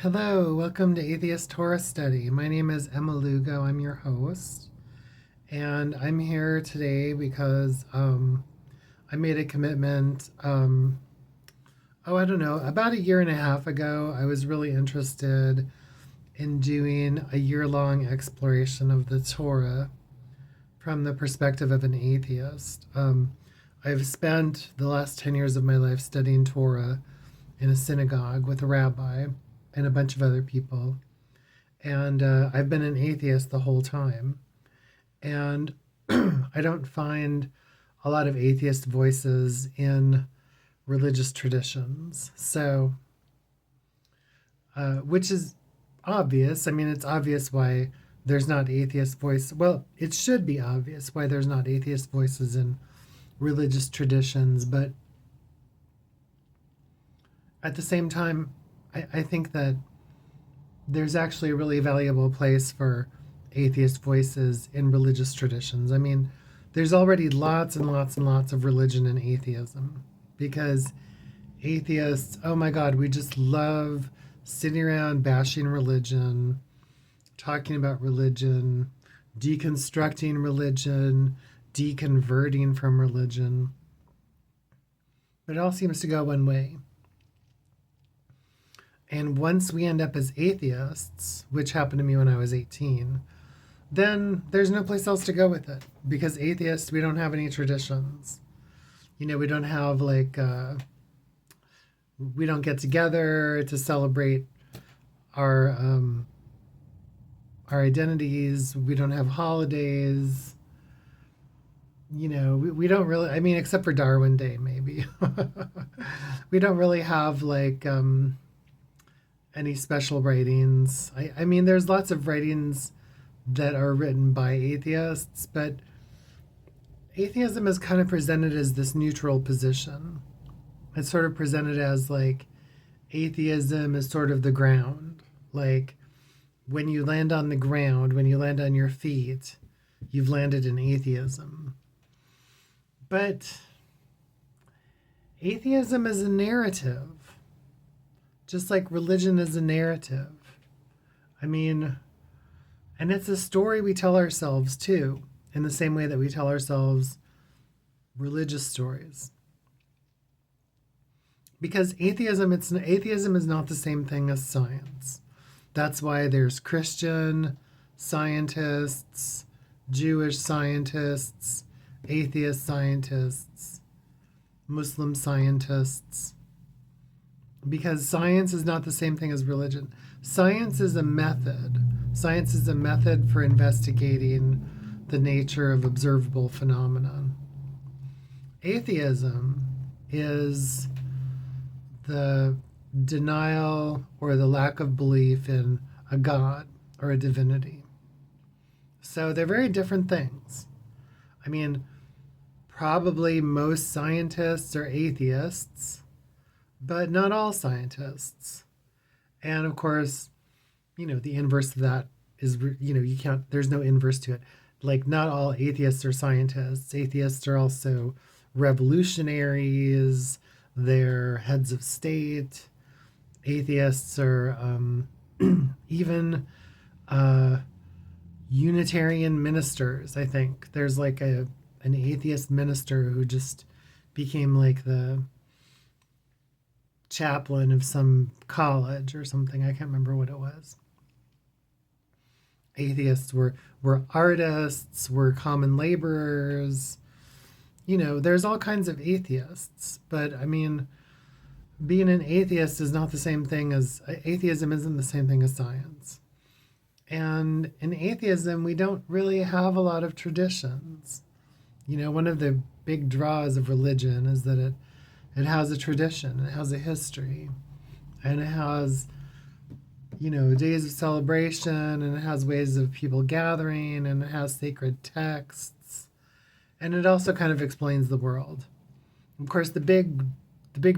Hello, welcome to Atheist Torah Study. My name is Emma Lugo. I'm your host, and I'm here today because I made a commitment. I don't know, about a year and a half ago, I was really interested in doing a year-long exploration of the Torah from the perspective of an atheist. I've spent the last 10 years of my life studying Torah in a synagogue with a rabbi and a bunch of other people. And I've been an atheist the whole time. And I don't find a lot of atheist voices in religious traditions. So, which is obvious. I mean, it's obvious why there's not atheist voice. Well, it should be obvious why there's not atheist voices in religious traditions. But at the same time, I think that there's actually a really valuable place for atheist voices in religious traditions. I mean, there's already lots and lots and lots of religion in atheism because atheists, oh my God, we just love sitting around bashing religion, talking about religion, deconstructing religion, deconverting from religion. But it all seems to go one way. And once we end up as atheists, which happened to me when I was 18, then there's no place else to go with it. Because atheists, we don't have any traditions. You know, we don't have we don't get together to celebrate our our identities. We don't have holidays. You know, we don't really, I mean, except for Darwin Day, maybe. We don't really have any special writings. I mean, there's lots of writings that are written by atheists, but atheism is kind of presented as this neutral position. It's sort of presented as like atheism is sort of the ground. Like when you land on the ground, when you land on your feet, you've landed in atheism. But atheism is a narrative, just like religion is a narrative. I mean, and it's a story we tell ourselves too, in the same way that we tell ourselves religious stories. Because atheism is not the same thing as science. That's why there's Christian scientists, Jewish scientists, atheist scientists, Muslim scientists. Because science is not the same thing as religion. Science is a method. Science is a method for investigating the nature of observable phenomena. Atheism is the denial or the lack of belief in a god or a divinity. So they're very different things. I mean, probably most scientists are atheists, but not all scientists. And of course, you know, the inverse of that is, you know, you can't, there's no inverse to it. Like, not all atheists are scientists. Atheists are also revolutionaries, they're heads of state. Atheists are even Unitarian ministers, I think. There's like an atheist minister who just became like the chaplain of some college or something. I can't remember what it was. Atheists were artists, were common laborers. You know, there's all kinds of atheists, but I mean, being an atheist is not the same thing as atheism isn't the same thing as science. And in atheism, we don't really have a lot of traditions. You know, one of the big draws of religion is that it has a tradition, it has a history, and it has, you know, days of celebration, and it has ways of people gathering, and it has sacred texts, and it also kind of explains the world. Of course, the big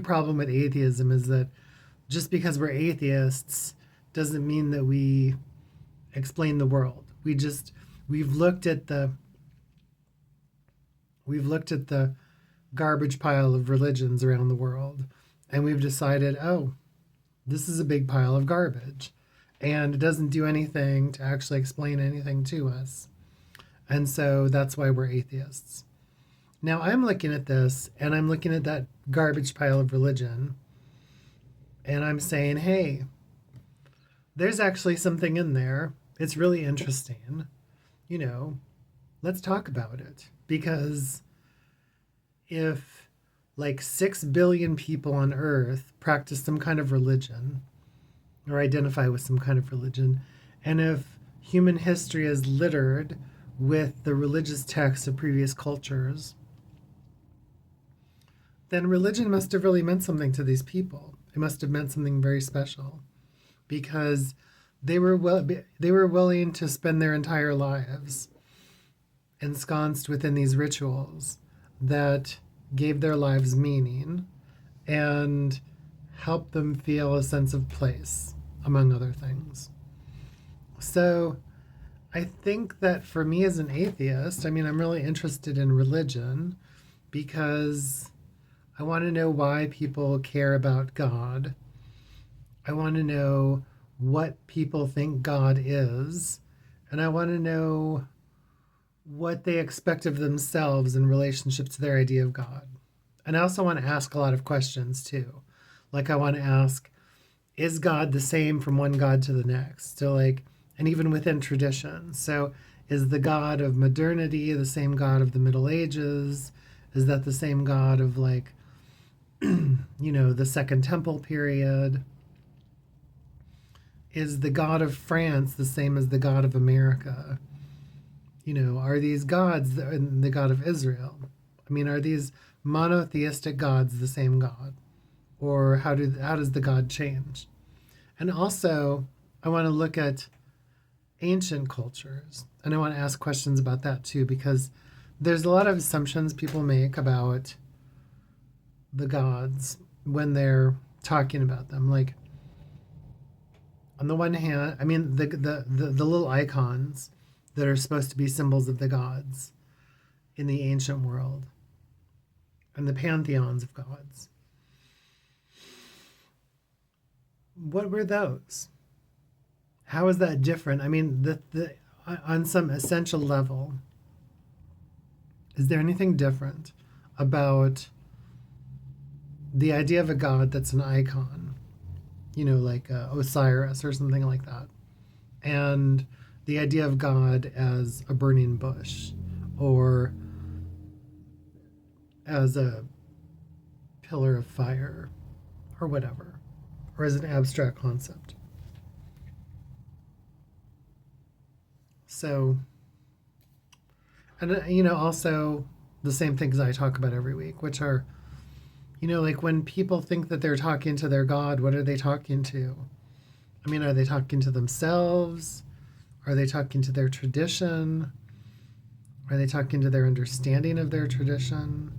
problem with atheism is that just because we're atheists doesn't mean that we explain the world. We've looked at the garbage pile of religions around the world, and we've decided, oh, This is a big pile of garbage. And it doesn't do anything to actually explain anything to us. And so that's why we're atheists. Now I'm looking at this and I'm looking at that garbage pile of religion and I'm saying, hey, there's actually something in there. It's really interesting. You know, let's talk about it. Because if like 6 billion people on earth practice some kind of religion or identify with some kind of religion, and if human history is littered with the religious texts of previous cultures, then religion must have really meant something to these people. It must have meant something very special because they were willing to spend their entire lives ensconced within these rituals that gave their lives meaning and helped them feel a sense of place, among other things. So I think that for me as an atheist, I mean, I'm really interested in religion because I want to know why people care about God. I want to know what people think God is. And I want to know what they expect of themselves in relationship to their idea of God. And I also want to ask a lot of questions too. Like, I want to ask, is God the same from one God to the next? So, like, and even within tradition. So, is the God of modernity the same God of the Middle Ages? Is that the same God of, like, the Second Temple period? Is the God of France the same as the God of America? Are these gods and the God of Israel? I mean, are these monotheistic gods the same God? Or how does the God change? And also, I want to look at ancient cultures and I want to ask questions about that too, because there's a lot of assumptions people make about the gods when they're talking about them. Like, on the one hand, I mean, the little icons that are supposed to be symbols of the gods in the ancient world and the pantheons of gods. What were those? How is that different? I mean, on some essential level, is there anything different about the idea of a god that's an icon, like Osiris or something like that, and the idea of God as a burning bush or as a pillar of fire or whatever, or as an abstract concept? So, and also the same things I talk about every week, which are, like when people think that they're talking to their God, what are they talking to? I mean, are they talking to themselves? Are they talking to their tradition? Are they talking to their understanding of their tradition?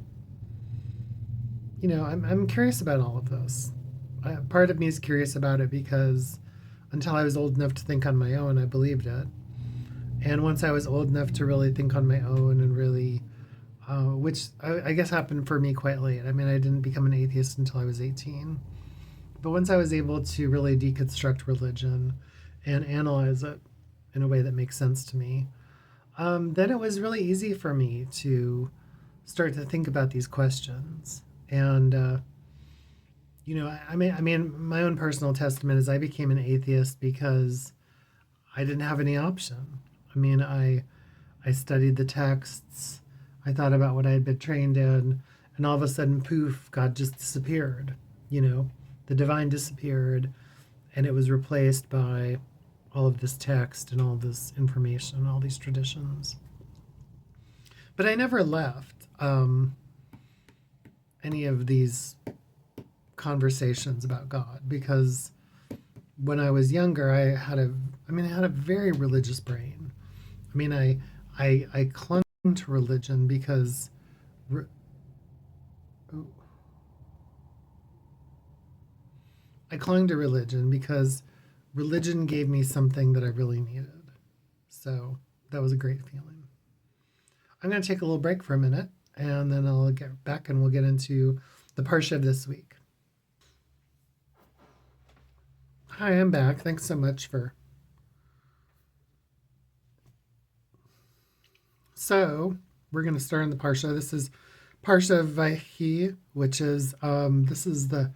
I'm curious about all of those. Part of me is curious about it because until I was old enough to think on my own, I believed it. And once I was old enough to really think on my own and really, which I guess happened for me quite late. I mean, I didn't become an atheist until I was 18. But once I was able to really deconstruct religion and analyze it in a way that makes sense to me, then it was really easy for me to start to think about these questions. And I mean, my own personal testament is I became an atheist because I didn't have any option. I mean, I studied the texts, I thought about what I had been trained in, and all of a sudden, poof, God just disappeared. The divine disappeared, and it was replaced by all of this text and all this information, all these traditions. But I never left any of these conversations about God because when I was younger, I had a very religious brain. I mean, I clung to religion because re- I clung to religion because religion gave me something that I really needed. So that was a great feeling. I'm going to take a little break for a minute and then I'll get back and we'll get into the Parsha of this week. Hi, I'm back. Thanks so much for. So, we're going to start in the Parsha. This is Parsha Vayechi, which is this is the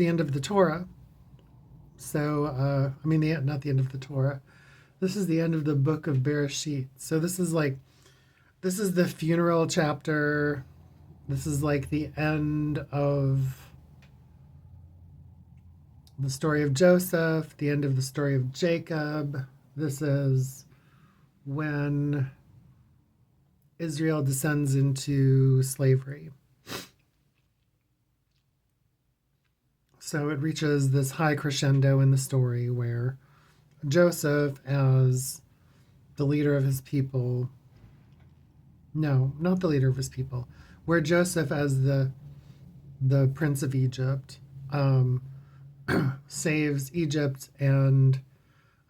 end of the Torah. So, not the end of the Torah. This is the end of the book of Bereshit. So this is the funeral chapter. This is like the end of the story of Joseph, the end of the story of Jacob. This is when Israel descends into slavery. So it reaches this high crescendo in the story where Joseph, as the leader of his people, no, not the leader of his people, where Joseph, as the prince of Egypt, um, saves Egypt, and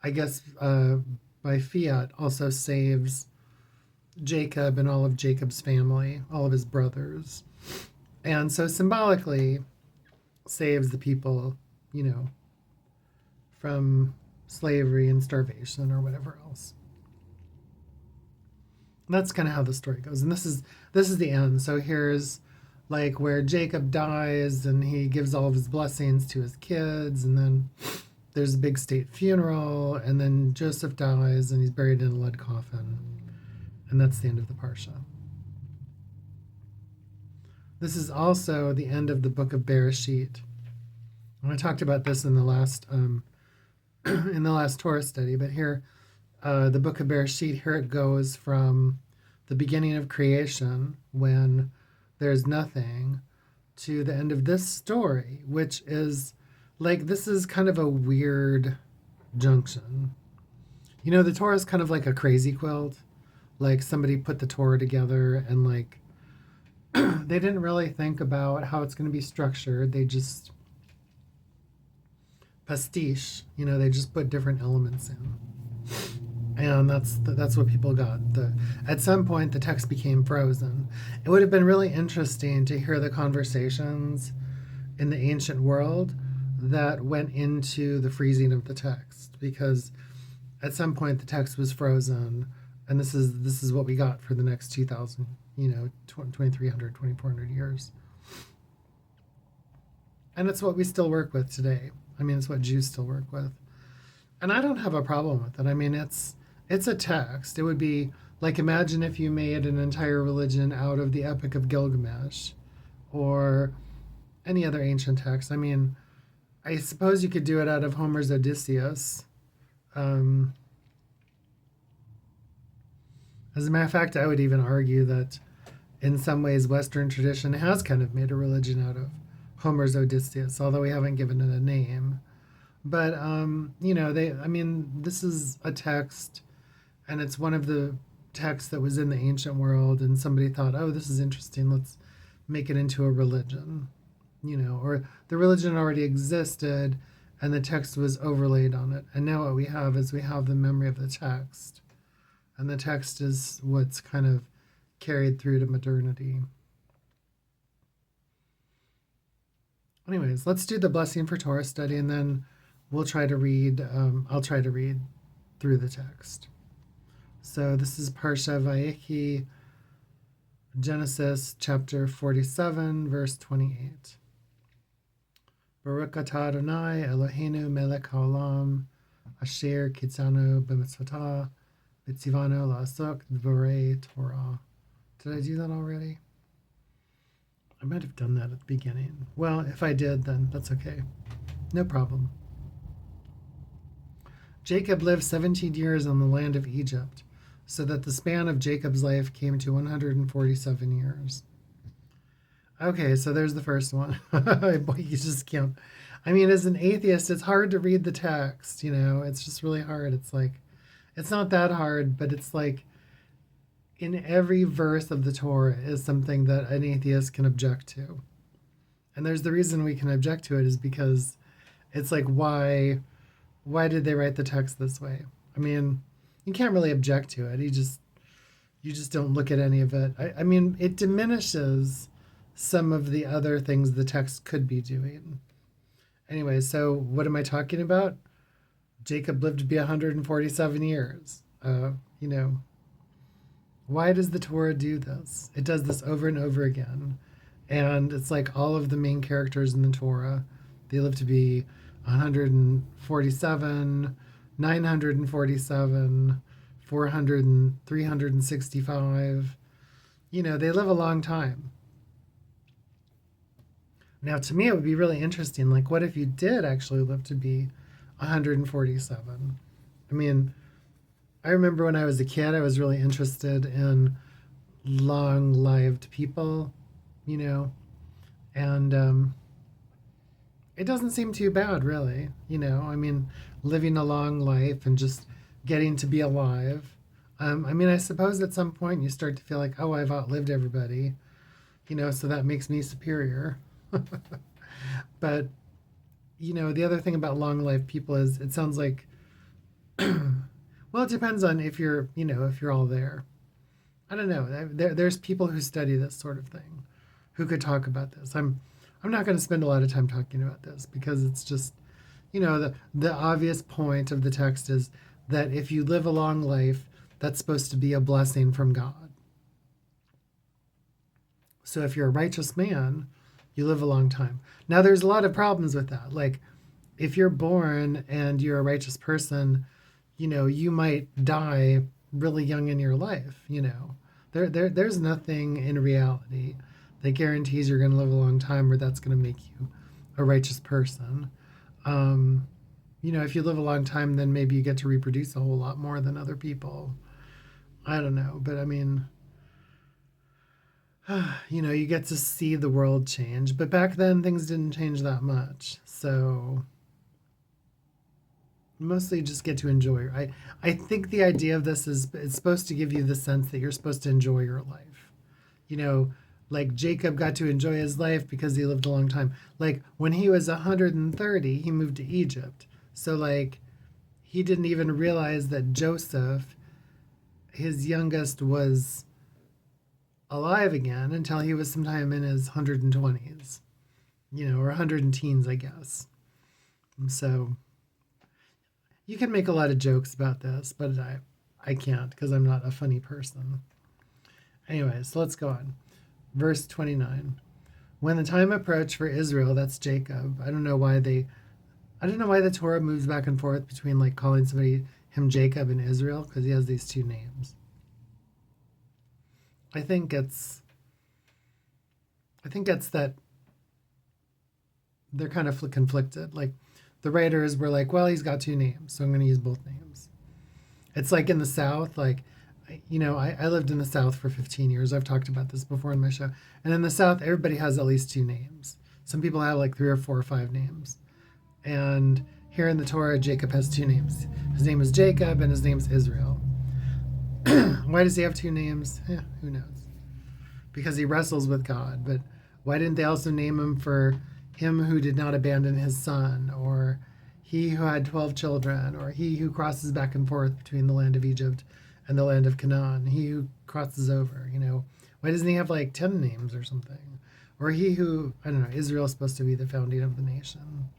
I guess by fiat also saves Jacob and all of Jacob's family, all of his brothers. And so symbolically saves the people, you know, from slavery and starvation or whatever else. That's kind of how the story goes. And this is the end. So here's like where Jacob dies and he gives all of his blessings to his kids, and then there's a big state funeral, and then Joseph dies and he's buried in a lead coffin. And that's the end of the Parsha. This is also the end of the book of Bereshit. And I talked about this in the last in the last Torah study, but here, the book of Bereshit, here it goes from the beginning of creation, when there's nothing, to the end of this story, which is like, this is kind of a weird junction. You know, the Torah is kind of like a crazy quilt. Like somebody put the Torah together and like they didn't really think about how it's going to be structured. They just pastiche, you know, they just put different elements in. And that's what people got. At some point the text became frozen. It would have been really interesting to hear the conversations in the ancient world that went into the freezing of the text, because at some point the text was frozen, and this is what we got for the next 2000, 2300, 2400 years. And it's what we still work with today. I mean, it's what Jews still work with. And I don't have a problem with it. I mean, it's a text. It would be like, imagine if you made an entire religion out of the Epic of Gilgamesh or any other ancient text. I mean, I suppose you could do it out of Homer's Odysseus. As a matter of fact, I would even argue that in some ways Western tradition has kind of made a religion out of Homer's Odysseus, although we haven't given it a name. But this is a text, and it's one of the texts that was in the ancient world, and somebody thought, oh, this is interesting, let's make it into a religion, or the religion already existed and the text was overlaid on it. And now what we have is we have the memory of the text, and the text is what's kind of carried through to modernity. Anyways, let's do the blessing for Torah study, and then we'll try to read, I'll try to read through the text. So this is Parsha Vayechi, Genesis chapter 47, verse 28. Baruch atah Adonai Eloheinu melech haolam, asher kitzanu b'mitzvotah, v'tzivanu la'asok dvorei Torah. Did I do that already? I might have done that at the beginning. Well, if I did, then that's okay. No problem. Jacob lived 17 years on the land of Egypt, so that the span of Jacob's life came to 147 years. Okay, so there's the first one. Boy, you just can't. I mean, as an atheist, it's hard to read the text, It's just really hard. It's like, it's not that hard, but it's like, in every verse of the Torah is something that an atheist can object to. And there's the reason we can object to it is because it's like, why did they write the text this way? I mean, you can't really object to it. You just don't look at any of it. I mean, it diminishes some of the other things the text could be doing. Anyway, so what am I talking about? Jacob lived to be 147 years. You know, why does the Torah do this? It does this over and over again. And it's like all of the main characters in the Torah, they live to be 147, 947, 400, and 365. You know, they live a long time. Now, to me, it would be really interesting. Like, what if you did actually live to be 147? I mean, I remember when I was a kid, I was really interested in long lived people, you know, and it doesn't seem too bad, really. You know, I mean, living a long life and just getting to be alive. I mean, I suppose at some point you start to feel like, oh, I've outlived everybody, you know, so that makes me superior. But, you know, the other thing about long life people is it sounds like, well, it depends on if you're, you know, if you're all there. I don't know. There's people who study this sort of thing who could talk about this. I'm not going to spend a lot of time talking about this because it's just, you know, the obvious point of the text is that if you live a long life, that's supposed to be a blessing from God. So if you're a righteous man, you live a long time. Now there's a lot of problems with that. Like if you're born and you're a righteous person, you know, you might die really young in your life, you know. There's nothing in reality that guarantees you're going to live a long time or that's going to make you a righteous person. Um, you know, if you live a long time, then maybe you get to reproduce a whole lot more than other people. I don't know, but I mean, you know, you get to see the world change. But back then, things didn't change that much. So mostly just get to enjoy. I think the idea of this is it's supposed to give you the sense that you're supposed to enjoy your life. You know, like Jacob got to enjoy his life because he lived a long time. Like when he was 130, he moved to Egypt. So like he didn't even realize that Joseph, his youngest, was alive again until he was sometime in his 120s, you know, or 100 teens, I guess. And so you can make a lot of jokes about this, but I can't because I'm not a funny person. Anyways, let's go on. Verse 29. When the time approached for Israel, that's Jacob. I don't know why the Torah moves back and forth between like calling somebody him Jacob and Israel because he has these two names. I think it's that they're kind of conflicted. Like the writers were like, well, he's got two names, so I'm going to use both names. It's like in the South, like, you know, I lived in the South for 15 years. I've talked about this before in my show. And in the South, everybody has at least two names. Some people have like three or four or five names. And here in the Torah, Jacob has two names. His name is Jacob and his name is Israel. Why does he have two names? Who knows? Because he wrestles with God. But why didn't they also name him for him who did not abandon his son, or he who had 12 children, or he who crosses back and forth between the land of Egypt and the land of Canaan, he who crosses over, you know? Why doesn't he have like 10 names or something? Or he who, I don't know, Israel is supposed to be the founding of the nation.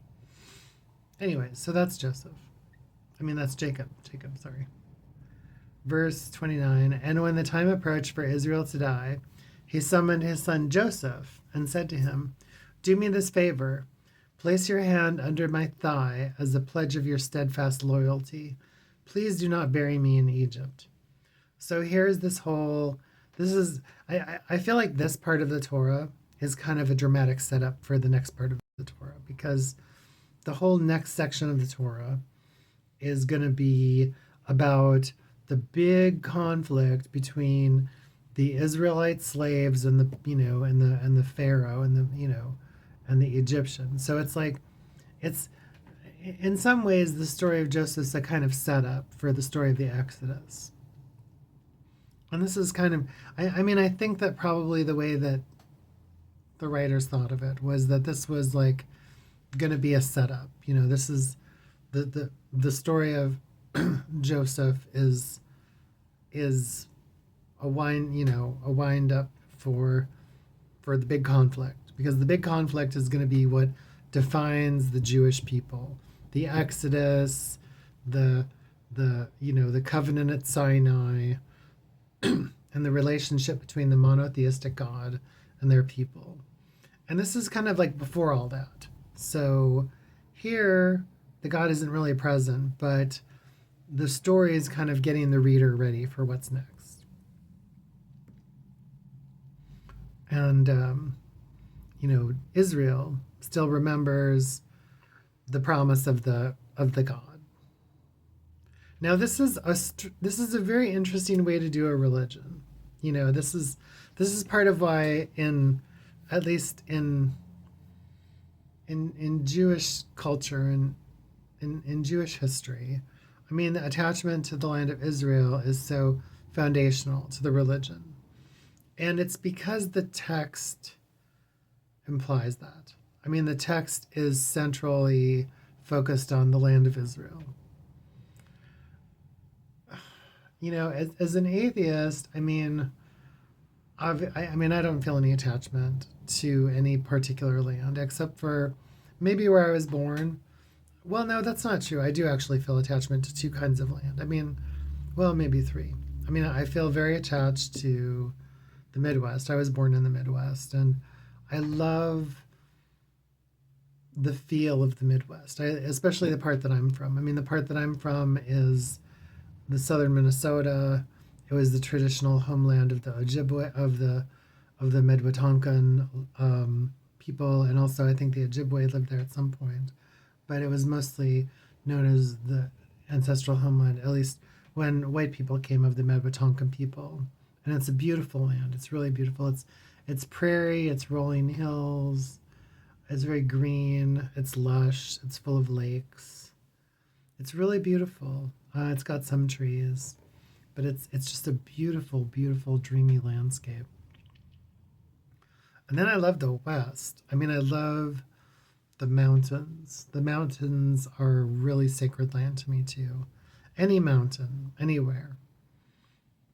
Anyway, so that's Joseph. I mean, that's Jacob. Sorry. Verse 29. And when the time approached for Israel to die, he summoned his son Joseph and said to him, do me this favor. Place your hand under my thigh as a pledge of your steadfast loyalty. Please do not bury me in Egypt. So here's this is, I feel like this part of the Torah is kind of a dramatic setup for the next part of the Torah, because the whole next section of the Torah is going to be about the big conflict between the Israelite slaves and the, you know, and the Pharaoh and the, you know, and the Egyptians. So it's like, it's in some ways the story of Joseph's a kind of setup for the story of the Exodus. And this is kind of, I mean, I think that probably the way that the writers thought of it was that this was like going to be a setup. You know, this is the story of Joseph is a wind up for the big conflict, because the big conflict is going to be what defines the Jewish people. The Exodus, the the covenant at Sinai, and the relationship between the monotheistic God and their people. And this is kind of like before all that. So here, the God isn't really present, but the story is kind of getting the reader ready for what's next. And Israel still remembers the promise of the God. Now, this is a very interesting way to do a religion. This is part of why at least in Jewish culture and in Jewish history, I mean, the attachment to the land of Israel is so foundational to the religion. And it's because the text implies that. I mean, the text is centrally focused on the land of Israel. As an atheist, I mean, I don't feel any attachment to any particular land except for maybe where I was born. Well, no, that's not true. I do actually feel attachment to two kinds of land. I mean, well, maybe three. I mean, I feel very attached to the Midwest. I was born in the Midwest, and I love the feel of the Midwest, especially the part that I'm from. I mean, the part that I'm from is the southern Minnesota. It was the traditional homeland of the Ojibwe, of the Medwatonkan people, and also I think the Ojibwe lived there at some point. But it was mostly known as the ancestral homeland, at least when white people came, of the Medwatonkan people. And it's a beautiful land. It's really beautiful. It's prairie, it's rolling hills, it's very green, it's lush, it's full of lakes. It's really beautiful. It's got some trees, but it's just a beautiful, beautiful, dreamy landscape. And then I love the West. I mean, I love the mountains. The mountains are really sacred land to me too. Any mountain, anywhere.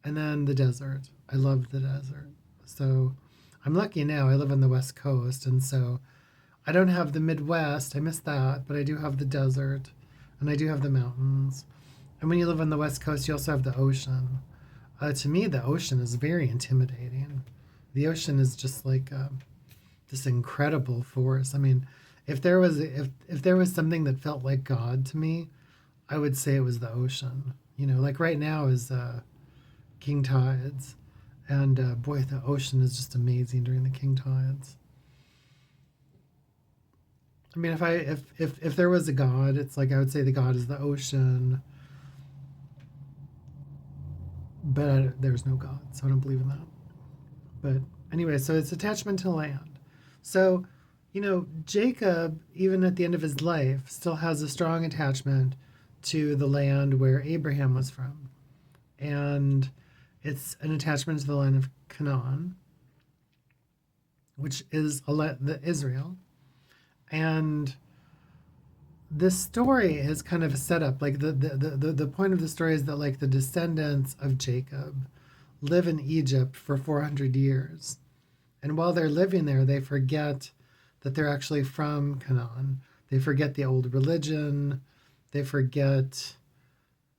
And then the desert. I love the desert. So I'm lucky now. I live on the West Coast, and so I don't have the Midwest. I miss that, but I do have the desert, and I do have the mountains. And when you live on the West Coast, you also have the ocean. To me, the ocean is very intimidating. The ocean is just like this incredible force. I mean, if there was something that felt like God to me, I would say it was the ocean. Like right now is king tides, and boy, the ocean is just amazing during the king tides. I mean, if there was a God, it's like I would say the God is the ocean, but there's no God, so I don't believe in that. But anyway, so it's attachment to land. So, Jacob, even at the end of his life, still has a strong attachment to the land where Abraham was from. And it's an attachment to the land of Canaan, which is the Israel. And this story is kind of a setup. Like the point of the story is that like the descendants of Jacob live in Egypt for 400 years. And while they're living there, they forget that they're actually from Canaan. They forget the old religion. They forget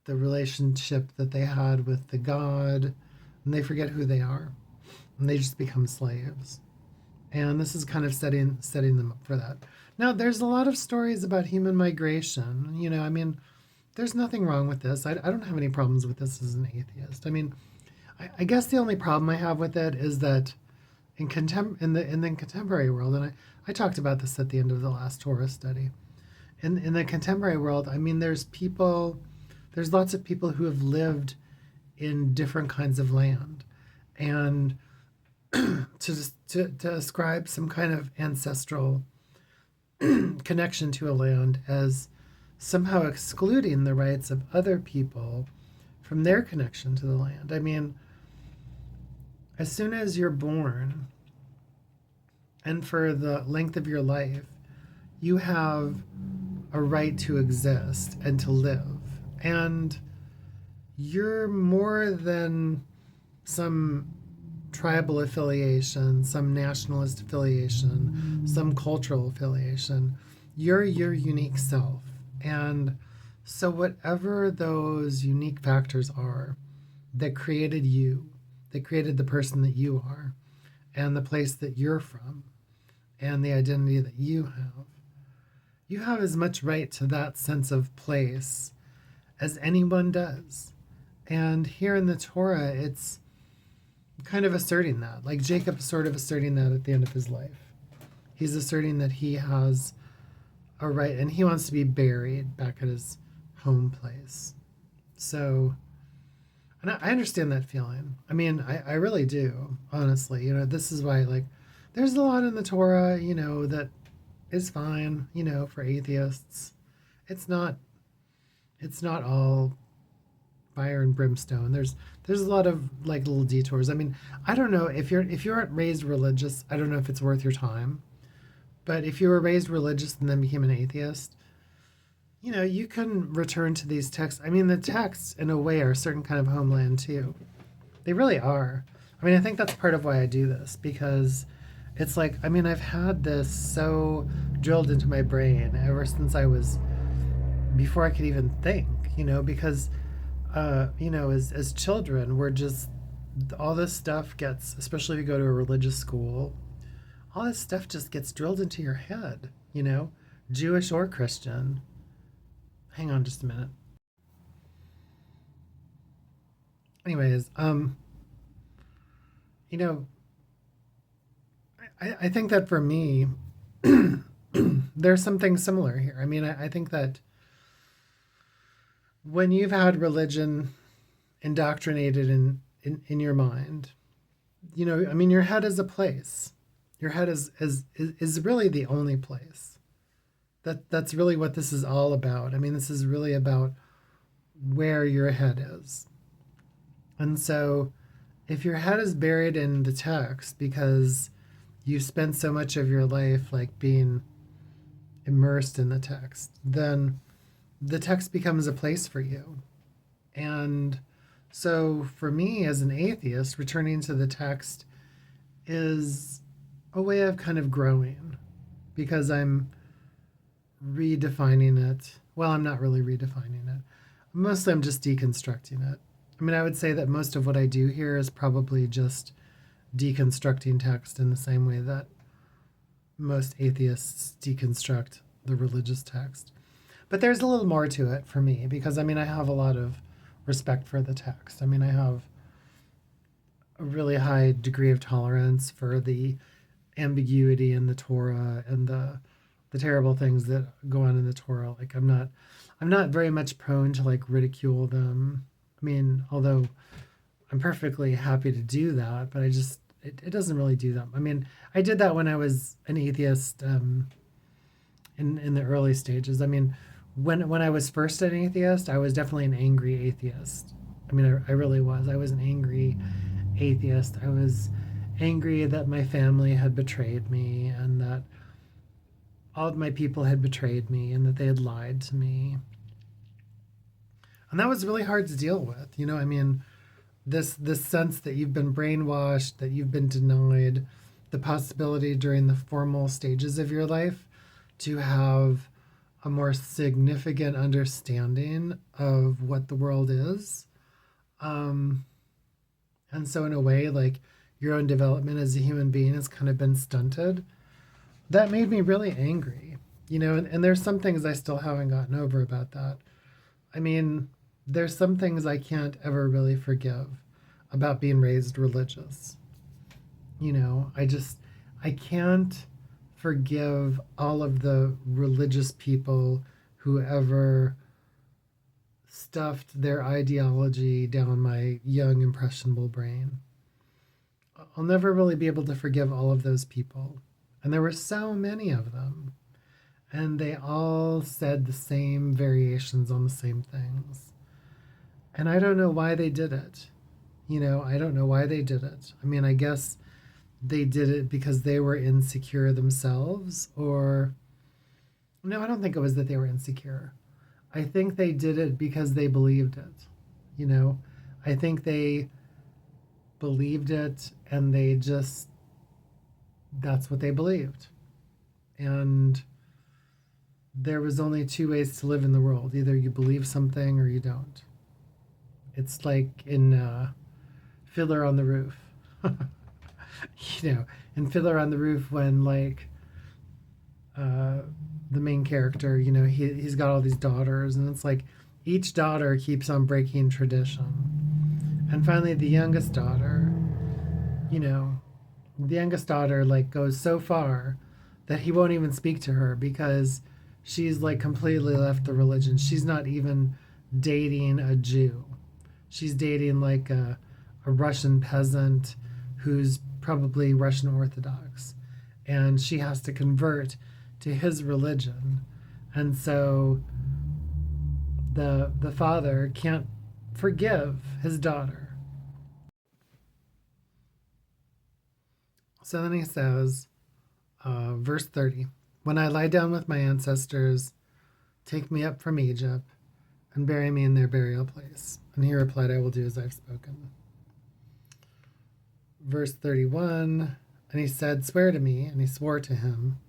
the relationship that they had with the God. And they forget who they are. And they just become slaves. And this is kind of setting them up for that. Now, there's a lot of stories about human migration. I mean, there's nothing wrong with this. I don't have any problems with this as an atheist. I mean, I guess the only problem I have with it is that in the contemporary world, and I talked about this at the end of the last Torah study. In the contemporary world, I mean, there's lots of people who have lived in different kinds of land, and to ascribe some kind of ancestral connection to a land as somehow excluding the rights of other people from their connection to the land. I mean, as soon as you're born and for the length of your life, you have a right to exist and to live. And you're more than some tribal affiliation, some nationalist affiliation, some cultural affiliation. You're your unique self. And so, whatever those unique factors are that created you, that created the person that you are, and the place that you're from, and the identity that you have as much right to that sense of place as anyone does. And here in the Torah, it's kind of asserting that. Like Jacob's sort of asserting that at the end of his life. He's asserting that he has a right and he wants to be buried back at his home place. So, and I understand that feeling. I mean, I really do, honestly. This is why, like, there's a lot in the Torah, that is fine, for atheists. It's not, it's not all fire and brimstone. There's a lot of like little detours. I mean, I don't know if you aren't raised religious, I don't know if it's worth your time. But if you were raised religious and then became an atheist, you can return to these texts. I mean, the texts in a way are a certain kind of homeland too. They really are. I mean, I think that's part of why I do this because it's like, I mean, I've had this so drilled into my brain ever since I was before I could even think, because as children, we're just all this stuff gets, especially if you go to a religious school, all this stuff just gets drilled into your head, Jewish or Christian. Hang on just a minute. Anyways, you know, I think that for me, there's something similar here. I mean, I think that when you've had religion indoctrinated in your mind, I mean, your head is a place. Your head is really the only place. That's really what this is all about. I mean, this is really about where your head is. And so if your head is buried in the text because you spent so much of your life like being immersed in the text, then the text becomes a place for you. And so for me as an atheist, returning to the text is a way of kind of growing because I'm redefining it. Well, I'm not really redefining it. Mostly I'm just deconstructing it. I mean, I would say that most of what I do here is probably just deconstructing text in the same way that most atheists deconstruct the religious text. But there's a little more to it for me because, I mean, I have a lot of respect for the text. I mean, I have a really high degree of tolerance for the ambiguity in the Torah and the terrible things that go on in the Torah. Like I'm not very much prone to like ridicule them. I mean, although I'm perfectly happy to do that, but it doesn't really do that. I mean, I did that when I was an atheist in the early stages. I mean, when I was first an atheist, I was definitely an angry atheist. I mean, I really was. I was an angry atheist. I was angry that my family had betrayed me and that all of my people had betrayed me and that they had lied to me. And that was really hard to deal with. I mean, this sense that you've been brainwashed, that you've been denied the possibility during the formal stages of your life to have a more significant understanding of what the world is. Um, and so, in a way, like your own development as a human being has kind of been stunted. That made me really angry, and there's some things I still haven't gotten over about that. I mean, there's some things I can't ever really forgive about being raised religious. I can't forgive all of the religious people who ever stuffed their ideology down my young, impressionable brain. I'll never really be able to forgive all of those people. And there were so many of them. And they all said the same variations on the same things. And I don't know why they did it. I don't know why they did it. I mean, I guess they did it because they were insecure themselves, or no, I don't think it was that they were insecure. I think they did it because they believed it. You know, I think they believed it and they just, that's what they believed. And there was only two ways to live in the world: either you believe something or you don't. It's like in Fiddler on the Roof. you know, in Fiddler on the Roof, when like uh, the main character, he's got all these daughters, and it's like each daughter keeps on breaking tradition, and finally you know, the youngest daughter like goes so far that he won't even speak to her because she's like completely left the religion. She's not even dating a Jew. She's dating like a Russian peasant who's probably Russian Orthodox. And she has to convert to his religion. And so the father can't forgive his daughter. So then he says, verse 30, "When I lie down with my ancestors, take me up from Egypt and bury me in their burial place." And he replied, "I will do as I've spoken." Verse 31, "And he said, 'Swear to me.' And he swore to him.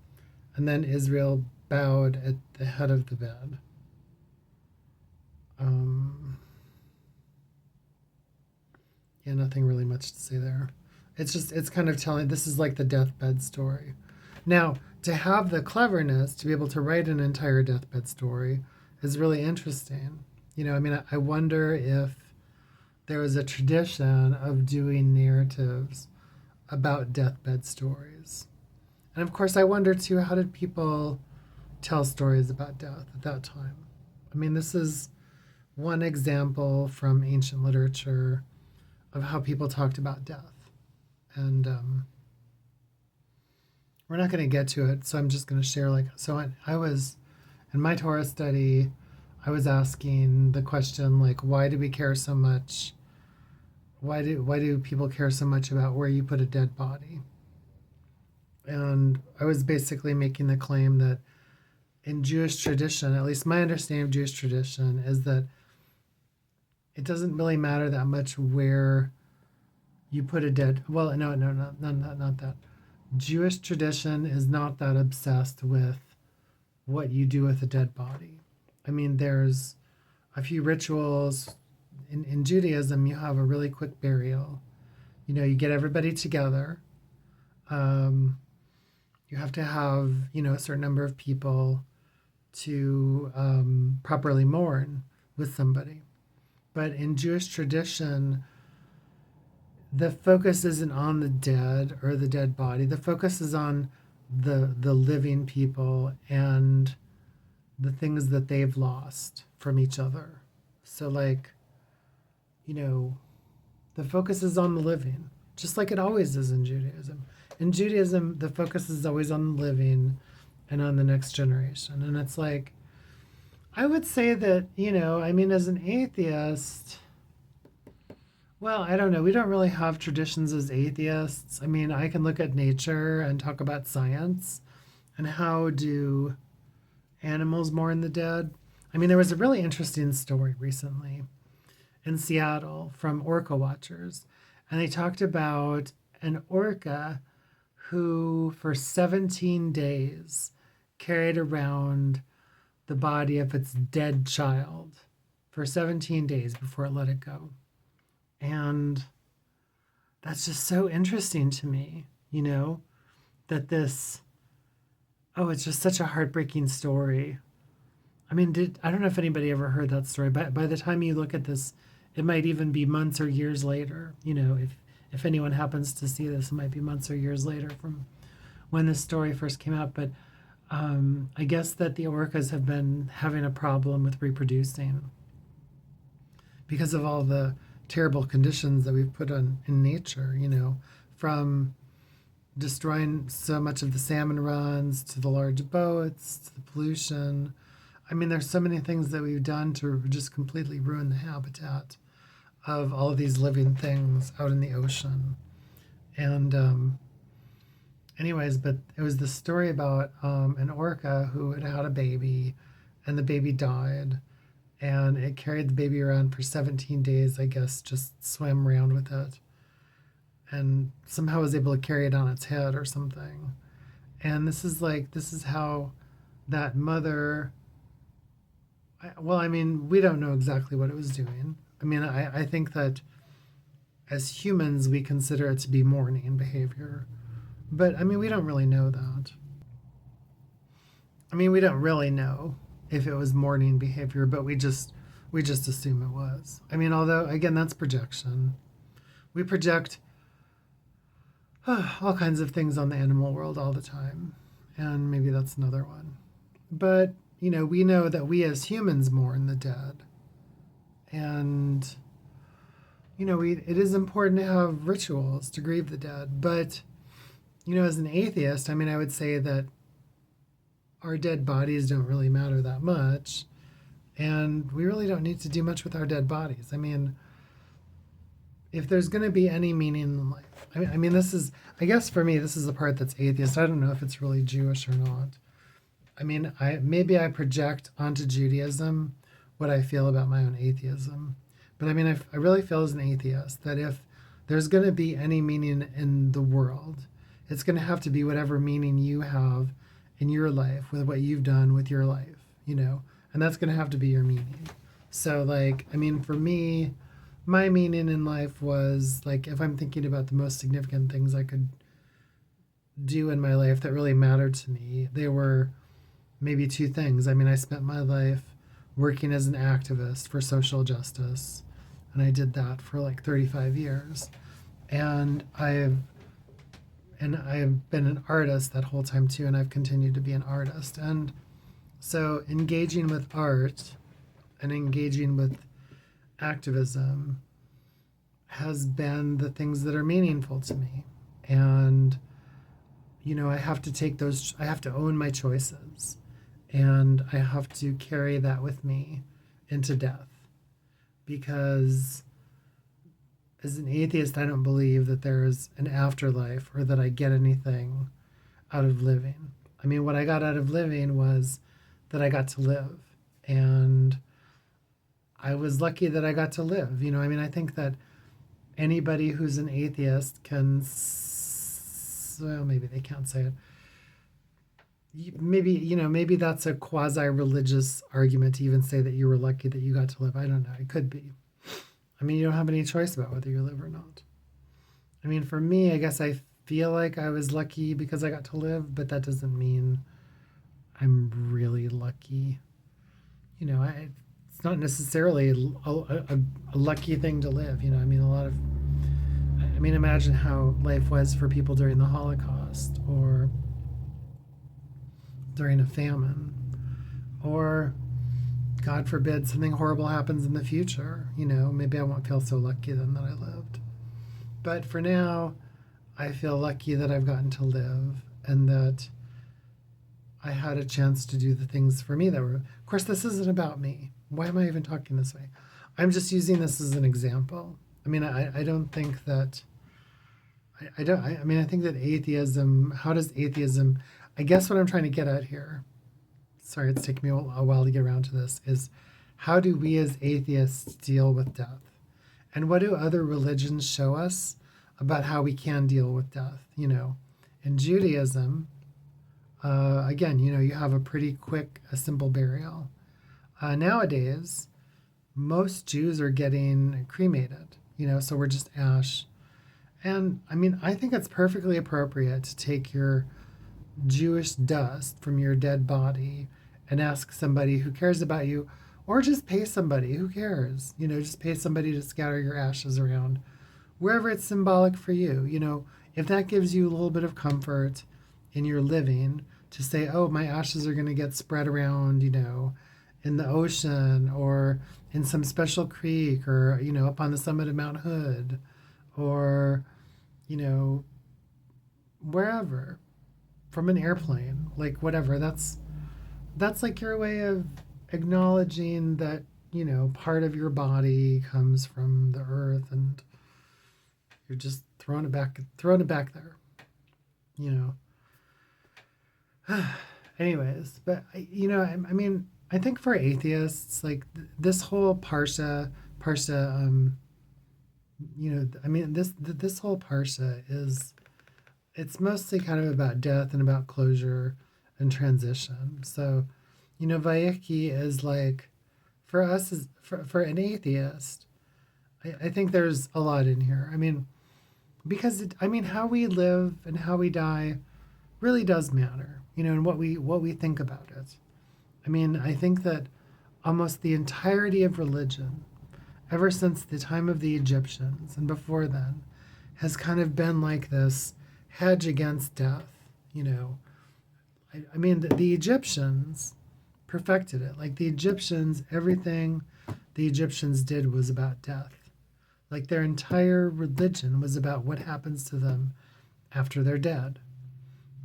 And then Israel bowed at the head of the bed." Um, yeah, nothing really much to say there. It's kind of telling, this is like the deathbed story. Now, to have the cleverness to be able to write an entire deathbed story is really interesting. I wonder if there was a tradition of doing narratives about deathbed stories. And of course, I wonder too, how did people tell stories about death at that time? This is one example from ancient literature of how people talked about death. And we're not going to get to it, so I'm just going to share. I was in my Torah study, I was asking the question, like, why do we care so much? Why do people care so much about where you put a dead body? And I was basically making the claim that in Jewish tradition, at least my understanding of Jewish tradition, is that it doesn't really matter that much where you put a dead. Well, no, not that. Jewish tradition is not that obsessed with what you do with a dead body. There's a few rituals. In Judaism, you have a really quick burial. You get everybody together. You have to have, a certain number of people to properly mourn with somebody. But in Jewish tradition, the focus isn't on the dead or the dead body. The focus is on the living people and the things that they've lost from each other. So the focus is on the living, just like it always is in Judaism. In Judaism, the focus is always on the living and on the next generation. And it's like, I would say that, as an atheist, well, I don't know. We don't really have traditions as atheists. I can look at nature and talk about science and how do animals mourn the dead. There was a really interesting story recently in Seattle from orca watchers, and they talked about an orca who, for 17 days, carried around the body of its dead child for 17 days before it let it go. And that's just so interesting to me, that it's just such a heartbreaking story. I don't know if anybody ever heard that story, but by the time you look at this, it might even be months or years later. If anyone happens to see this, it might be months or years later from when this story first came out. But I guess that the orcas have been having a problem with reproducing because of all the terrible conditions that we've put on in nature, from destroying so much of the salmon runs to the large boats to the pollution. There's so many things that we've done to just completely ruin the habitat of all of these living things out in the ocean. And anyways, but it was the story about an orca who had had a baby, and the baby died, and it carried the baby around for 17 days, I guess, just swam around with it, and somehow was able to carry it on its head or something. And this is how that mother, well, I mean, we don't know exactly what it was doing. I mean, I think that as humans, we consider it to be mourning behavior. But I mean, we don't really know that. I mean, we don't really know if it was mourning behavior, but we just assume it was. I mean, although again, that's projection. We project all kinds of things on the animal world all the time, and maybe that's another one. But we know that we as humans mourn the dead, and it is important to have rituals to grieve the dead. But as an atheist, I mean, I would say that our dead bodies don't really matter that much, and we really don't need to do much with our dead bodies. I mean, if there's going to be any meaning in life, I mean, I guess for me, this is the part that's atheist. I don't know if it's really Jewish or not. I mean, maybe I project onto Judaism what I feel about my own atheism. But I mean, I really feel as an atheist that if there's going to be any meaning in the world, it's going to have to be whatever meaning you have in your life with what you've done with your life. And that's going to have to be your meaning. So, like, I mean, for me, my meaning in life was like if I'm thinking about the most significant things I could do in my life that really mattered to me, they were maybe two things. I mean, I spent my life working as an activist for social justice, and I did that for like 35 years. And I've been an artist that whole time too, and I've continued to be an artist. And so engaging with art and engaging with activism has been the things that are meaningful to me. And I have to I have to own my choices, and I have to carry that with me into death, because as an atheist, I don't believe that there is an afterlife or that I get anything out of living. I mean, what I got out of living was that I got to live, and I was lucky that I got to live. I mean, I think that anybody who's an atheist can, well, maybe they can't say it. Maybe that's a quasi-religious argument to even say that you were lucky that you got to live. I don't know. It could be. I mean, you don't have any choice about whether you live or not. I mean, for me, I guess I feel like I was lucky because I got to live, but that doesn't mean I'm really lucky. It's not necessarily a lucky thing to live. I mean, imagine how life was for people during the Holocaust or during a famine, or God forbid something horrible happens in the future. Maybe I won't feel so lucky then that I lived. But for now, I feel lucky that I've gotten to live and that I had a chance to do the things for me that were. Of course, this isn't about me. Why am I even talking this way? I'm just using this as an example. I mean, I don't think that. I don't. I mean, I think that atheism. How does atheism? I guess what I'm trying to get at here. Sorry, it's taken me a while to get around to this. Is how do we as atheists deal with death, and what do other religions show us about how we can deal with death? In Judaism, again, you have a pretty quick, a simple burial. Nowadays, most Jews are getting cremated. So we're just ash. And I mean, I think it's perfectly appropriate to take your Jewish dust from your dead body and ask somebody who cares about you, or just pay somebody who cares. Just pay somebody to scatter your ashes around wherever it's symbolic for you. If that gives you a little bit of comfort in your living, to say, oh, my ashes are going to get spread around, in the ocean or in some special creek or, up on the summit of Mount Hood or, wherever, from an airplane, like whatever. That's like your way of acknowledging that, part of your body comes from the earth and you're just throwing it back there, you know. Anyways, but I mean, I think for atheists, like this whole Parsha, I mean, this whole Parsha is, it's mostly kind of about death and about closure, and transition. So, Vayechi is like, for us, for an atheist, I think there's a lot in here. I mean, because how we live and how we die really does matter, and what we think about it. I think that almost the entirety of religion, ever since the time of the Egyptians and before then, has kind of been like this hedge against death. The Egyptians perfected it. Like the Egyptians, everything the Egyptians did was about death. Like their entire religion was about what happens to them after they're dead.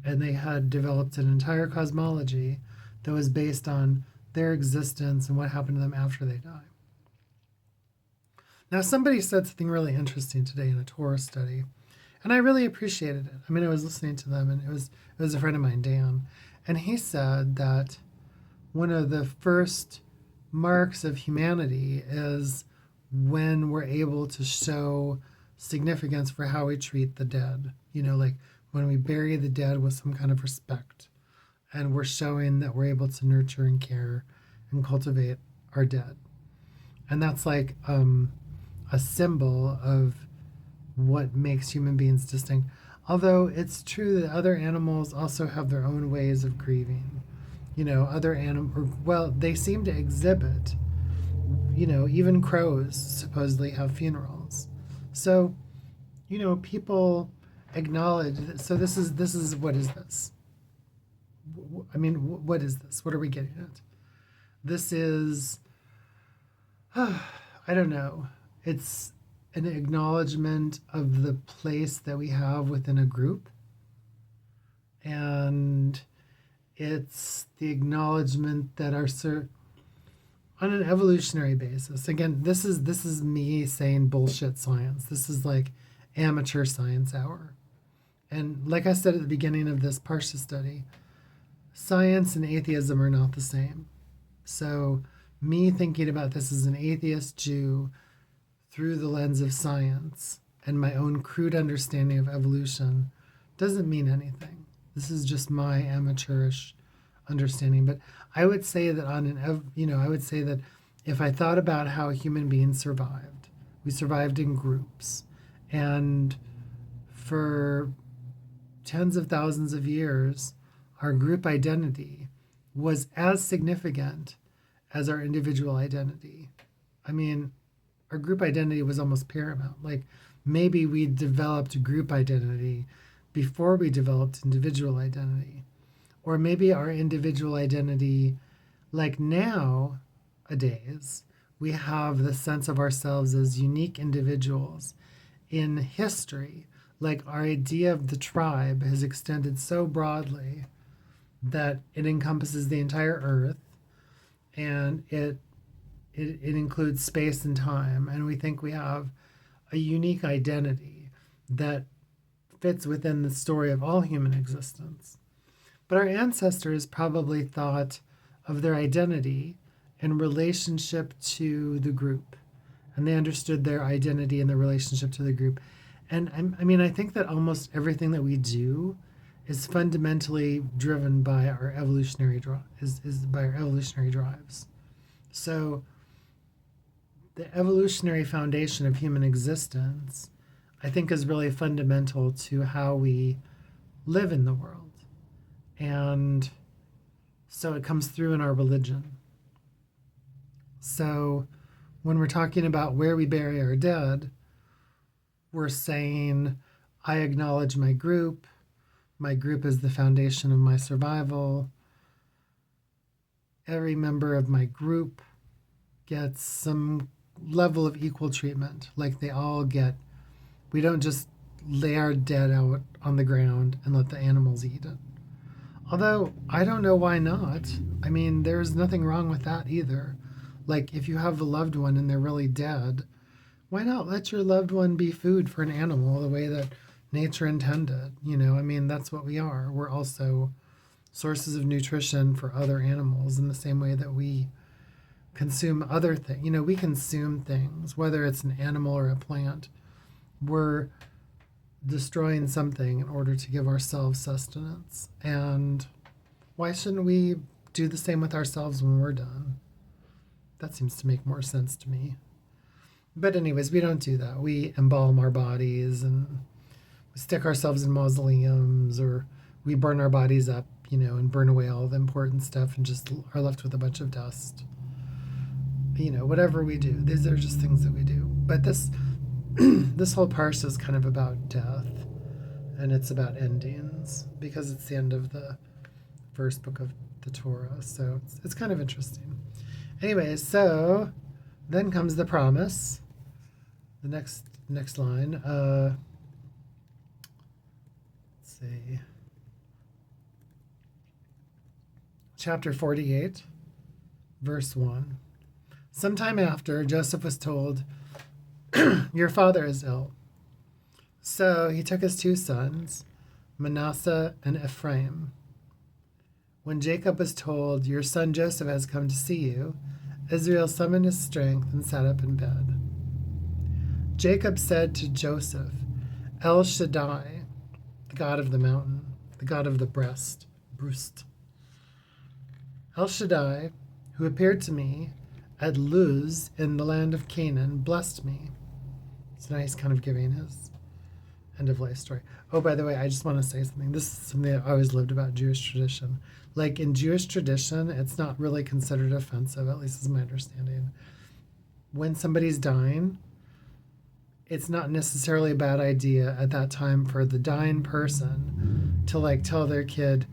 And they had developed an entire cosmology that was based on their existence and what happened to them after they die. Now, somebody said something really interesting today in a Torah study, and I really appreciated it. I was listening to them, and it was a friend of mine, Dan, and he said that one of the first marks of humanity is when we're able to show significance for how we treat the dead. Like when we bury the dead with some kind of respect, and we're showing that we're able to nurture and care and cultivate our dead. And that's like a symbol of what makes human beings distinct. Although it's true that other animals also have their own ways of grieving. Other animals, well, they seem to exhibit, even crows supposedly have funerals. So, people acknowledge. So this is what is this? What is this? What are we getting at? This is, I don't know. It's an acknowledgement of the place that we have within a group. And it's the acknowledgement that on an evolutionary basis. Again, this is me saying bullshit science. This is like amateur science hour. And like I said at the beginning of this Parsha study, science and atheism are not the same. So me thinking about this as an atheist Jew through the lens of science and my own crude understanding of evolution doesn't mean anything. This is just my amateurish understanding. But I would say that I would say that if I thought about how human beings survived, we survived in groups, and for tens of thousands of years, our group identity was as significant as our individual identity. Our group identity was almost paramount. Like maybe we developed group identity before we developed individual identity. Or maybe our individual identity, like nowadays, we have the sense of ourselves as unique individuals. In history, like our idea of the tribe has extended so broadly that it encompasses the entire earth, and it includes space and time, and we think we have a unique identity that fits within the story of all human existence. But our ancestors probably thought of their identity in relationship to the group, and they understood their identity in the relationship to the group. And I think that almost everything that we do is fundamentally driven by our evolutionary by our evolutionary drives. So the evolutionary foundation of human existence, I think, is really fundamental to how we live in the world. And so it comes through in our religion. So when we're talking about where we bury our dead, we're saying, I acknowledge my group. My group is the foundation of my survival. Every member of my group gets some level of equal treatment. Like they all get, we don't just lay our dead out on the ground and let the animals eat it. Although, I don't know why not. There's nothing wrong with that either. Like, if you have a loved one and they're really dead, why not let your loved one be food for an animal the way that nature intended? That's what we are. We're also sources of nutrition for other animals in the same way that we consume other things. We consume things, whether it's an animal or a plant. We're destroying something in order to give ourselves sustenance. And Why shouldn't we do the same with ourselves when we're done? That seems to make more sense to me. But anyways, we don't do that. We embalm our bodies and we stick ourselves in mausoleums, or we burn our bodies up, and burn away all the important stuff and just are left with a bunch of dust. Whatever we do, these are just things that we do. But this this whole parsha is kind of about death, and it's about endings because it's the end of the first book of the Torah. So it's kind of interesting. Anyway, so then comes the promise. The next line. Let's see. Chapter 48, verse 1. Sometime after, Joseph was told, "Your father is ill." So he took his 2 sons, Manasseh and Ephraim. When Jacob was told, "Your son Joseph has come to see you," Israel summoned his strength and sat up in bed. Jacob said to Joseph, "El Shaddai, the God of the mountain, the God of the breast, El Shaddai, who appeared to me at Luz in the land of Canaan, blessed me." So now he's kind of giving his end of life story. Oh, by the way, I just want to say something. This is something I always loved about Jewish tradition. Like in Jewish tradition, it's not really considered offensive, at least is my understanding. When somebody's dying, it's not necessarily a bad idea at that time for the dying person to tell their kid,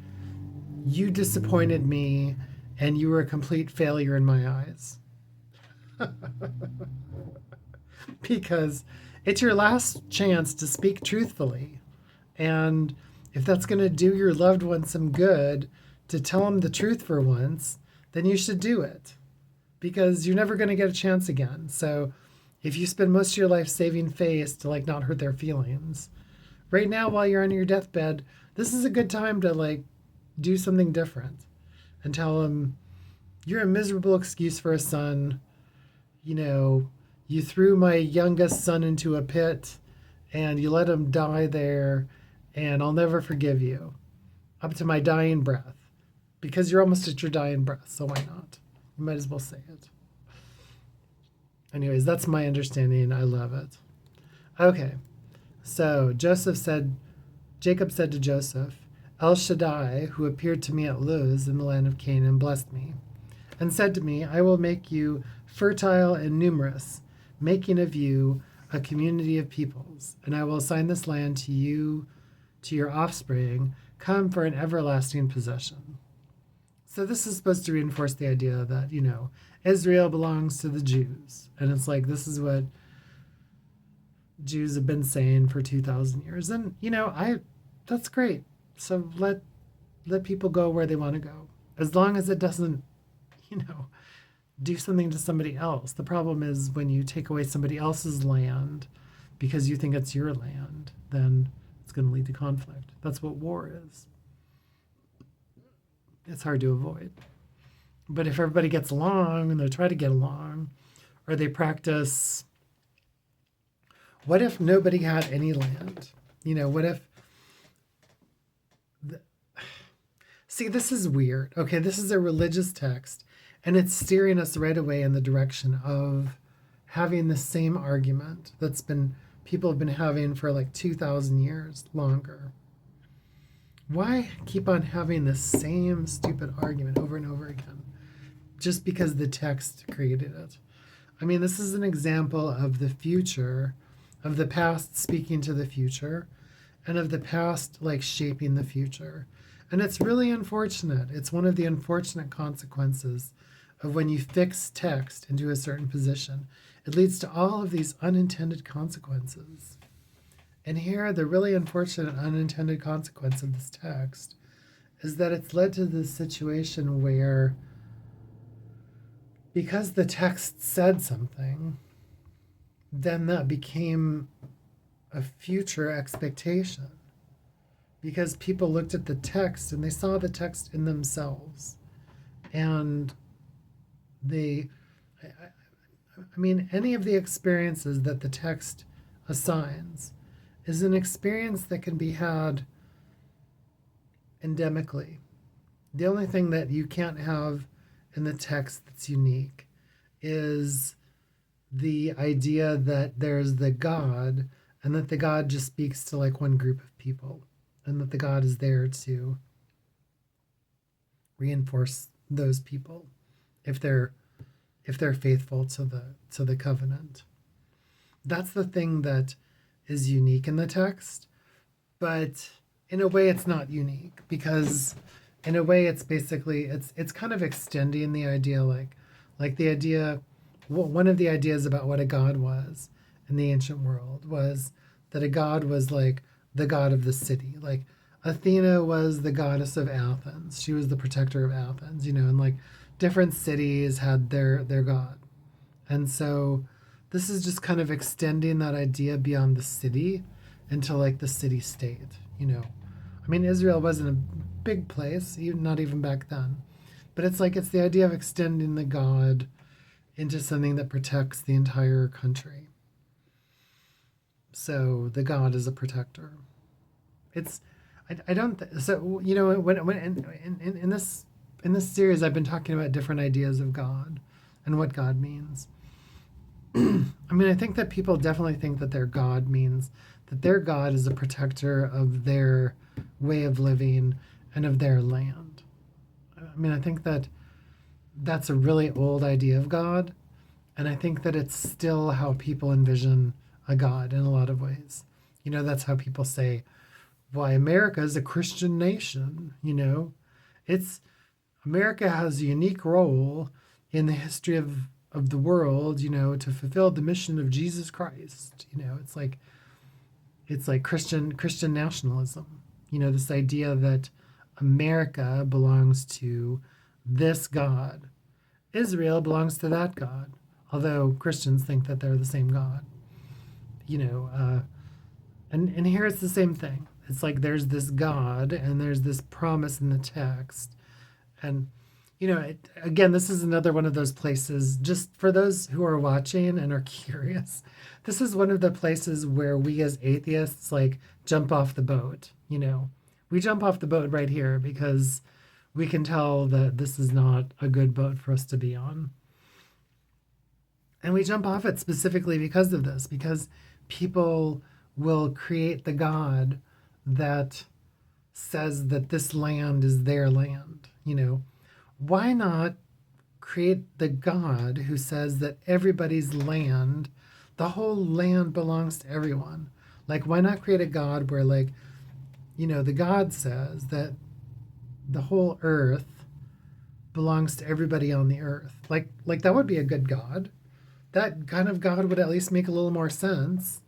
"You disappointed me and you were a complete failure in my eyes." Because it's your last chance to speak truthfully. And if that's going to do your loved one some good, to tell them the truth for once, then you should do it. Because you're never going to get a chance again. So if you spend most of your life saving face to not hurt their feelings, right now while you're on your deathbed, this is a good time to do something different and tell them, "You're a miserable excuse for a son. You threw my youngest son into a pit and you let him die there, and I'll never forgive you up to my dying breath." Because you're almost at your dying breath, so why not? You might as well say it. Anyways, that's my understanding. I love it. Okay, so Jacob said to Joseph, "El Shaddai, who appeared to me at Luz in the land of Canaan, blessed me, and said to me, I will make you fertile and numerous, making of you a community of peoples, and I will assign this land to you, to your offspring, come for an everlasting possession." So this is supposed to reinforce the idea that, Israel belongs to the Jews. And it's this is what Jews have been saying for 2,000 years. And, that's great. So let people go where they want to go. As long as it doesn't, do something to somebody else. The problem is when you take away somebody else's land because you think it's your land, then it's going to lead to conflict. That's what war is. It's hard to avoid. But if everybody gets along and they try to get along, or they practice, what if nobody had any land? What if... See, this is weird. Okay, this is a religious text, and it's steering us right away in the direction of having the same argument that's people have been having for 2,000 years longer. Why keep on having the same stupid argument over and over again? Just because the text created it. I mean, this is an example of the future, of the past speaking to the future, and of the past shaping the future. And it's really unfortunate. It's one of the unfortunate consequences of when you fix text into a certain position. It leads to all of these unintended consequences. And here, the really unfortunate unintended consequence of this text is that it's led to this situation where, because the text said something, then that became a future expectation. Because people looked at the text and they saw the text in themselves. And any of the experiences that the text assigns is an experience that can be had endemically, The only thing that you can't have in the text that's unique is the idea that there's the God and that the God just speaks to like one group of people and that the God is there to reinforce those people if they're faithful to the covenant. That's the thing that is unique in the text, but in a way it's not unique because in a way it's basically it's kind of extending the idea like the idea one of the ideas about what a god was in the ancient world was that a god was like the god of the city. Like Athena was the goddess of Athens. She was the protector of Athens, and like different cities had their god. And so this is just kind of extending that idea beyond the city into like the city state. I mean, Israel wasn't a big place, even not even back then. But it's like it's the idea of extending the God into something that protects the entire country. So the God is a protector. It's I don't so when in this series I've been talking about different ideas of God and what God means. I mean, I think that people definitely think that their God means that their God is a protector of their way of living and of their land. I mean, I think that that's a really old idea of God, and I think that it's still how people envision a God in a lot of ways. That's how people say, why America is a Christian nation. It's America has a unique role in the history of the world, to fulfill the mission of Jesus Christ. It's like Christian nationalism. This idea that America belongs to this God. Israel belongs to that God. Although Christians think that they're the same God. And here it's the same thing. It's like there's this God and there's this promise in the text. And again, this is another one of those places, just for those who are watching and are curious, this is one of the places where we as atheists like jump off the boat. We jump off the boat right here because we can tell that this is not a good boat for us to be on. And we jump off it specifically because of this, because people will create the God that says that this land is their land. Why not create the God who says that everybody's land, the whole land belongs to everyone? Like, why not create a God where, like, the God says that the whole earth belongs to everybody on the earth? Like that would be a good God. That kind of God would at least make a little more sense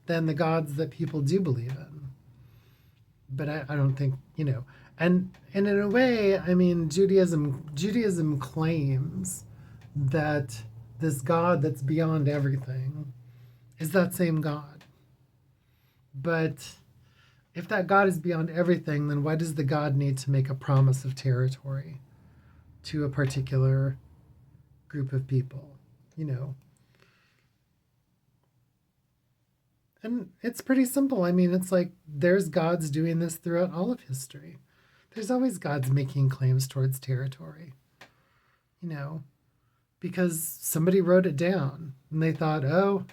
than the gods that people do believe in. But I don't think, and in a way, I mean, Judaism claims that this God that's beyond everything is that same God. But if that God is beyond everything, then why does the God need to make a promise of territory to a particular group of people? And it's pretty simple. I mean, it's like there's gods doing this throughout all of history. There's always gods making claims towards territory, because somebody wrote it down and they thought, oh,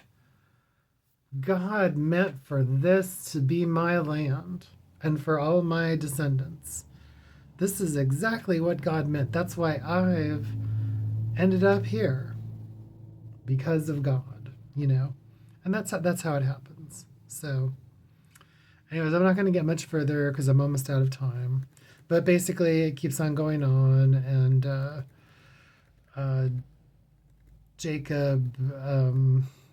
God meant for this to be my land and for all my descendants. This is exactly what God meant. That's why I've ended up here, because of God, and that's how it happens. So, anyways, I'm not going to get much further because I'm almost out of time. But basically, it keeps on going on, and Jacob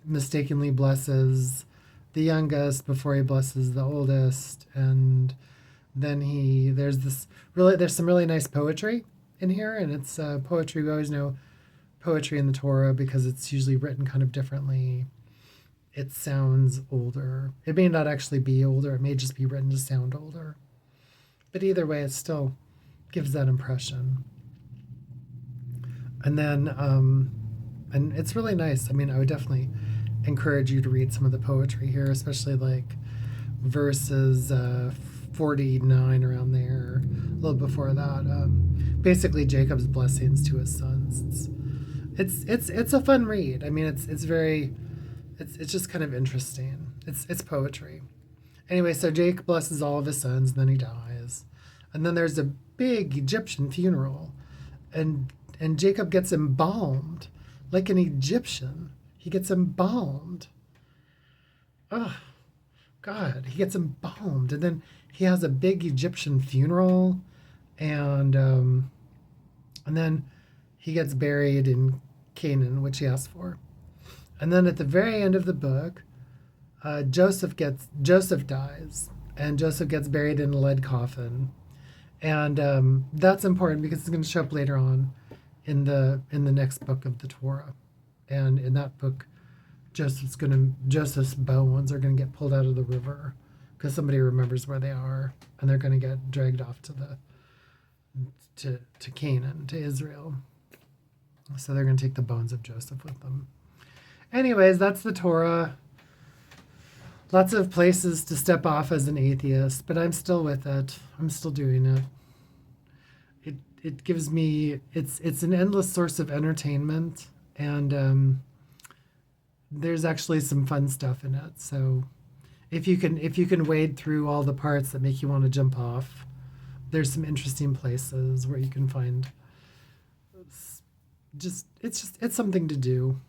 mistakenly blesses the youngest before he blesses the oldest, and then there's some really nice poetry in here, and it's poetry. We always know poetry in the Torah because it's usually written kind of differently. It sounds older. It may not actually be older. It may just be written to sound older. But either way, it still gives that impression. And then, and it's really nice. I mean, I would definitely encourage you to read some of the poetry here, especially like verses 49 around there, a little before that. Basically, Jacob's blessings to his sons. It's a fun read. I mean, it's just kind of interesting. It's poetry. Anyway, so Jake blesses all of his sons, and then he dies, and then there's a big Egyptian funeral, and Jacob gets embalmed like an Egyptian. He gets embalmed. Oh, God, he gets embalmed, and then he has a big Egyptian funeral, and then he gets buried in Canaan, which he asked for. And then at the very end of the book, Joseph dies, and Joseph gets buried in a lead coffin, and that's important because it's going to show up later on in the next book of the Torah, and in that book, Joseph's bones are going to get pulled out of the river because somebody remembers where they are, and they're going to get dragged off to Canaan, to Israel. So they're going to take the bones of Joseph with them. Anyways, that's the Torah. Lots of places to step off as an atheist, but I'm still with it. I'm still doing it. It gives me it's an endless source of entertainment, and there's actually some fun stuff in it. So if you can wade through all the parts that make you want to jump off, there's some interesting places where you can find it's something to do.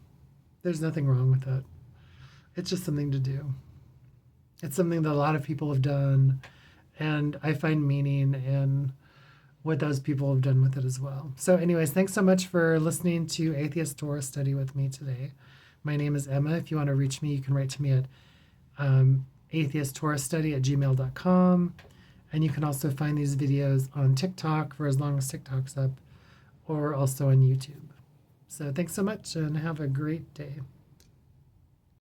There's nothing wrong with it. It's just something to do. It's something that a lot of people have done, and I find meaning in what those people have done with it as well. So anyways, thanks so much for listening to Atheist Torah Study with me today. My name is Emma. If you want to reach me, you can write to me at atheisttorahstudy@gmail.com. And you can also find these videos on TikTok for as long as TikTok's up, or also on YouTube. So thanks so much, and have a great day.